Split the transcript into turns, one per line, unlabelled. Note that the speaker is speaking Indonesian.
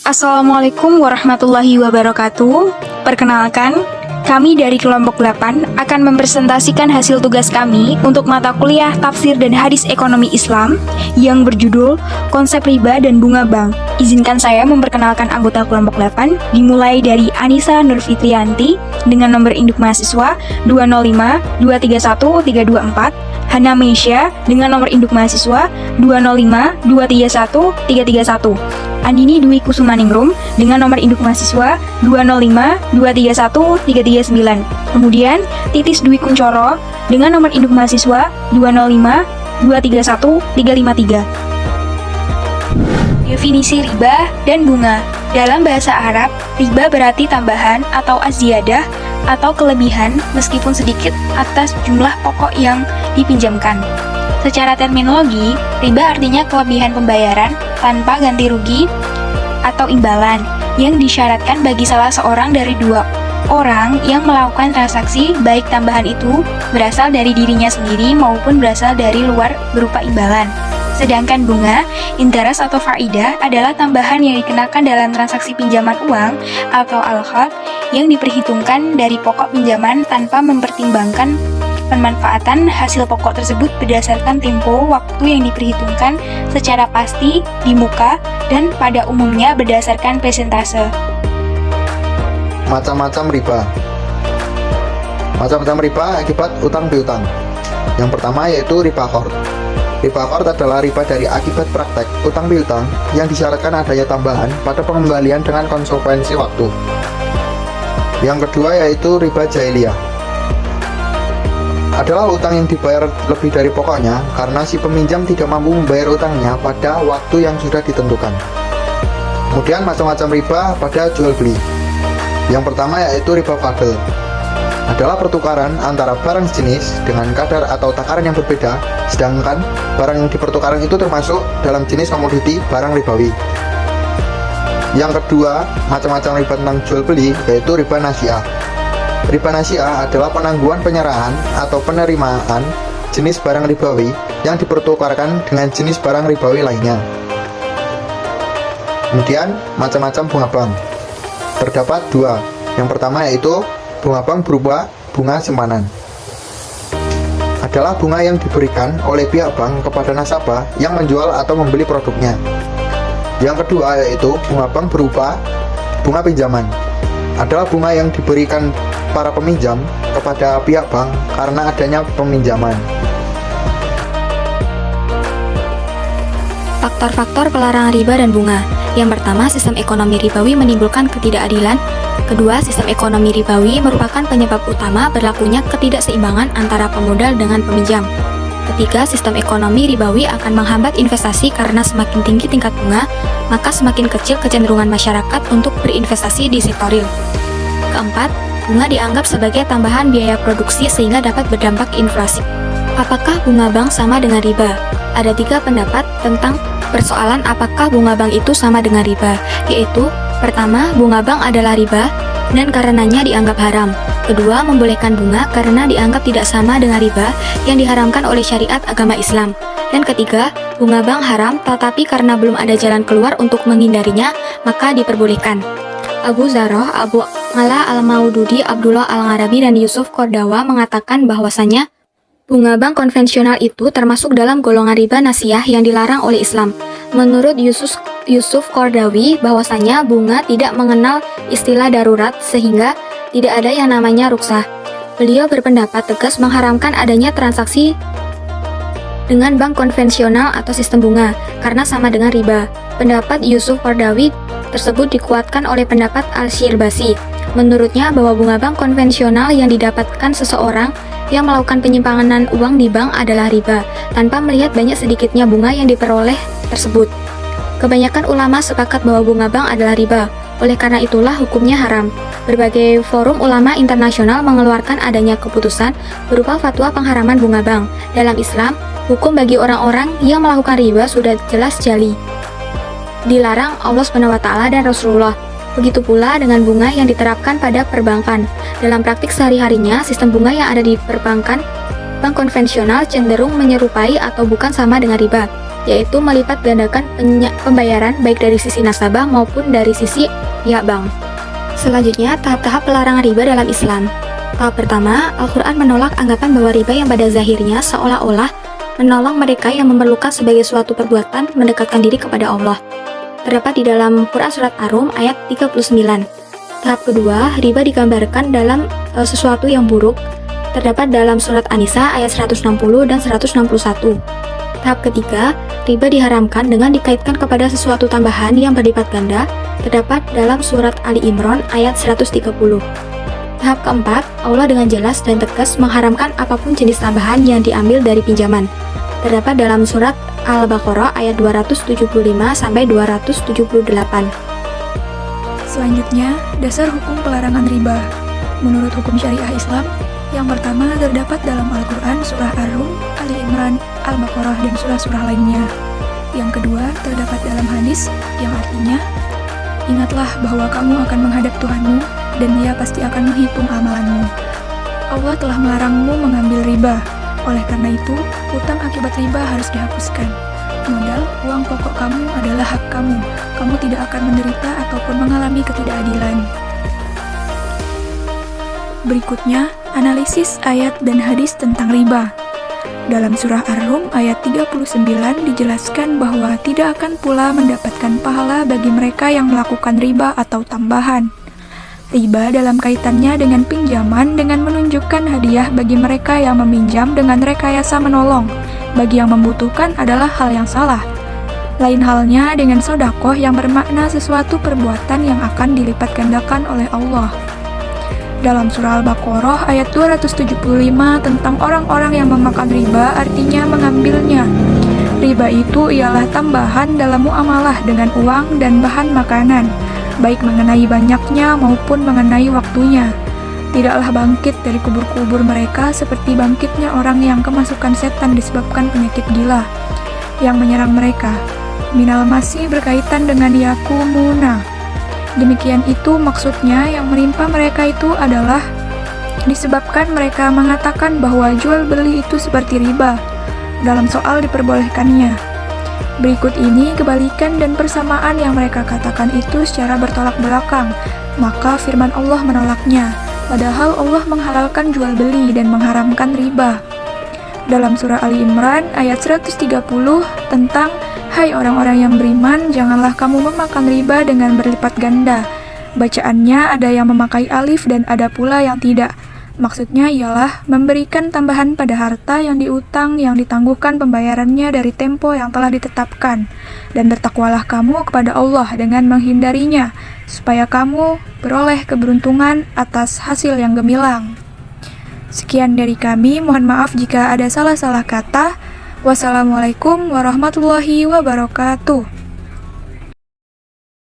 Assalamualaikum warahmatullahi wabarakatuh. Perkenalkan, kami dari kelompok 8 akan mempresentasikan hasil tugas kami untuk mata kuliah Tafsir dan Hadis Ekonomi Islam yang berjudul Konsep Riba dan Bunga Bank. Izinkan saya memperkenalkan anggota kelompok 8, dimulai dari Anissa Nurfitrianti dengan nomor induk mahasiswa 205 231 324, Hana Meisya dengan nomor induk mahasiswa 205 231 331, Andini Dwi Kusumaningrum dengan nomor induk mahasiswa 205 231 339. Kemudian Titis Dwi Kuncoro dengan nomor induk mahasiswa 205 231 353. Definisi riba dan bunga. Dalam bahasa Arab, riba berarti tambahan atau aziyadah atau kelebihan meskipun sedikit atas jumlah pokok yang dipinjamkan. Secara terminologi, riba artinya kelebihan pembayaran tanpa ganti rugi atau imbalan yang disyaratkan bagi salah seorang dari dua orang yang melakukan transaksi, baik tambahan itu berasal dari dirinya sendiri maupun berasal dari luar berupa imbalan. Sedangkan bunga, interest atau faidah adalah tambahan yang dikenakan dalam transaksi pinjaman uang atau al-khad yang diperhitungkan dari pokok pinjaman tanpa mempertimbangkan pemanfaatan hasil pokok tersebut berdasarkan tempo waktu yang diperhitungkan secara pasti di muka dan pada umumnya berdasarkan persentase.
Macam-macam riba. Macam-macam riba akibat utang piutang. Yang pertama yaitu riba qard. Riba qard adalah riba dari akibat praktek utang piutang yang disyaratkan adanya tambahan pada pengembalian dengan konsekuensi waktu. Yang kedua yaitu riba jahiliyah. Adalah utang yang dibayar lebih dari pokoknya karena si peminjam tidak mampu membayar utangnya pada waktu yang sudah ditentukan. Kemudian macam-macam riba pada jual beli. Yang pertama yaitu riba fadl. Adalah pertukaran antara barang sejenis dengan kadar atau takaran yang berbeda, sedangkan barang yang dipertukaran itu termasuk dalam jenis komoditi barang ribawi. Yang kedua, macam-macam riba tentang jual beli yaitu riba nasi'ah. Riba nasi'ah adalah penangguhan penyerahan atau penerimaan jenis barang ribawi yang dipertukarkan dengan jenis barang ribawi lainnya. Kemudian, macam-macam bunga bank. Terdapat dua. Yang pertama yaitu bunga bank berupa bunga simpanan. Adalah bunga yang diberikan oleh pihak bank kepada nasabah yang menjual atau membeli produknya. Yang kedua yaitu bunga bank berupa bunga pinjaman. Adalah bunga yang diberikan para peminjam kepada pihak bank karena adanya peminjaman.
Faktor-faktor pelarangan riba dan bunga. Yang pertama, sistem ekonomi ribawi menimbulkan ketidakadilan. Kedua, sistem ekonomi ribawi merupakan penyebab utama berlakunya ketidakseimbangan antara pemodal dengan peminjam. Ketiga, sistem ekonomi ribawi akan menghambat investasi karena semakin tinggi tingkat bunga, maka semakin kecil kecenderungan masyarakat untuk berinvestasi di sektor real. Keempat, bunga dianggap sebagai tambahan biaya produksi sehingga dapat berdampak inflasi. Apakah bunga bank sama dengan riba? Ada tiga pendapat tentang persoalan apakah bunga bank itu sama dengan riba, yaitu pertama, bunga bank adalah riba dan karenanya dianggap haram. Kedua, membolehkan bunga karena dianggap tidak sama dengan riba yang diharamkan oleh syariat agama Islam. Dan ketiga, bunga bank haram tetapi karena belum ada jalan keluar untuk menghindarinya, maka diperbolehkan. Abu Zarrah, Abu Ala Al-Maududi, Abdullah Al-Ngarabi, dan Yusuf Qardawi mengatakan bahwasanya bunga bank konvensional itu termasuk dalam golongan riba nasi'ah yang dilarang oleh Islam. Menurut Yusuf Qardawi bahwasanya bunga tidak mengenal istilah darurat sehingga tidak ada yang namanya ruksah. Beliau berpendapat tegas mengharamkan adanya transaksi dengan bank konvensional atau sistem bunga karena sama dengan riba. Pendapat Yusuf Qardawi tersebut dikuatkan oleh pendapat Al-Shirbasi. Menurutnya bahwa bunga bank konvensional yang didapatkan seseorang yang melakukan penyimpangan uang di bank adalah riba, tanpa melihat banyak sedikitnya bunga yang diperoleh tersebut. Kebanyakan ulama sepakat bahwa bunga bank adalah riba, oleh karena itulah hukumnya haram. Berbagai forum ulama internasional mengeluarkan adanya keputusan berupa fatwa pengharaman bunga bank. Dalam Islam, hukum bagi orang-orang yang melakukan riba sudah jelas jali. Dilarang Allah SWT dan Rasulullah. Begitu pula dengan bunga yang diterapkan pada perbankan. Dalam praktik sehari-harinya, sistem bunga yang ada di perbankan, bank konvensional cenderung menyerupai atau bukan sama dengan riba. yaitu melipat gandakan pembayaran baik dari sisi nasabah maupun dari sisi pihak bank. Selanjutnya, tahap-tahap pelarangan riba dalam Islam. Tahap pertama, Al-Quran menolak anggapan bahwa riba yang pada zahirnya seolah-olah menolong mereka yang memerlukan sebagai suatu perbuatan mendekatkan diri kepada Allah. Terdapat di dalam Quran Surat Ar-Rum ayat 39. Tahap kedua, riba digambarkan dalam sesuatu yang buruk. Terdapat dalam Surat An-Nisa ayat 160 dan 161. Tahap ketiga, riba diharamkan dengan dikaitkan kepada sesuatu tambahan yang berlipat ganda. Terdapat dalam Surat Ali Imran ayat 130. Tahap keempat, Allah dengan jelas dan tegas mengharamkan apapun jenis tambahan yang diambil dari pinjaman. Terdapat dalam Surat Al-Baqarah ayat 275-278.
Selanjutnya, dasar hukum pelarangan riba. Menurut hukum syariah Islam, yang pertama terdapat dalam Al-Quran Surah Ar-Rum, Ali Imran, Al-Baqarah, dan surah-surah lainnya. Yang kedua terdapat dalam hadis yang artinya, ingatlah bahwa kamu akan menghadap Tuhanmu dan Dia pasti akan menghitung amalanmu. Allah telah melarangmu mengambil riba. Oleh karena itu, utang akibat riba harus dihapuskan. Modal, uang pokok kamu adalah hak kamu. Kamu tidak akan menderita ataupun mengalami ketidakadilan. Berikutnya, analisis ayat dan hadis tentang riba. Dalam surah Ar-Rum ayat 39 dijelaskan bahwa tidak akan pula mendapatkan pahala bagi mereka yang melakukan riba atau tambahan. Riba dalam kaitannya dengan pinjaman dengan menunjukkan hadiah bagi mereka yang meminjam dengan rekayasa menolong. Bagi yang membutuhkan adalah hal yang salah. Lain halnya dengan sodakoh yang bermakna sesuatu perbuatan yang akan dilipat gandakan oleh Allah. Dalam surah Al-Baqarah ayat 275 tentang orang-orang yang memakan riba artinya mengambilnya. Riba itu ialah tambahan dalam muamalah dengan uang dan bahan makanan, baik mengenai banyaknya maupun mengenai waktunya. Tidaklah bangkit dari kubur-kubur mereka seperti bangkitnya orang yang kemasukan setan disebabkan penyakit gila yang menyerang mereka. Minal masih berkaitan dengan yakumuna. Demikian itu maksudnya yang menimpa mereka itu adalah disebabkan mereka mengatakan bahwa jual beli itu seperti riba dalam soal diperbolehkannya. Berikut ini kebalikan dan persamaan yang mereka katakan itu secara bertolak belakang, maka firman Allah menolaknya, padahal Allah menghalalkan jual beli dan mengharamkan riba. Dalam surah Ali Imran ayat 130 tentang hai orang-orang yang beriman, janganlah kamu memakan riba dengan berlipat ganda. Bacaannya ada yang memakai alif dan ada pula yang tidak. Maksudnya ialah memberikan tambahan pada harta yang diutang yang ditangguhkan pembayarannya dari tempo yang telah ditetapkan. Dan bertakwalah kamu kepada Allah dengan menghindarinya, supaya kamu beroleh keberuntungan atas hasil yang gemilang. Sekian dari kami, mohon maaf jika ada salah-salah kata. Wassalamualaikum warahmatullahi wabarakatuh.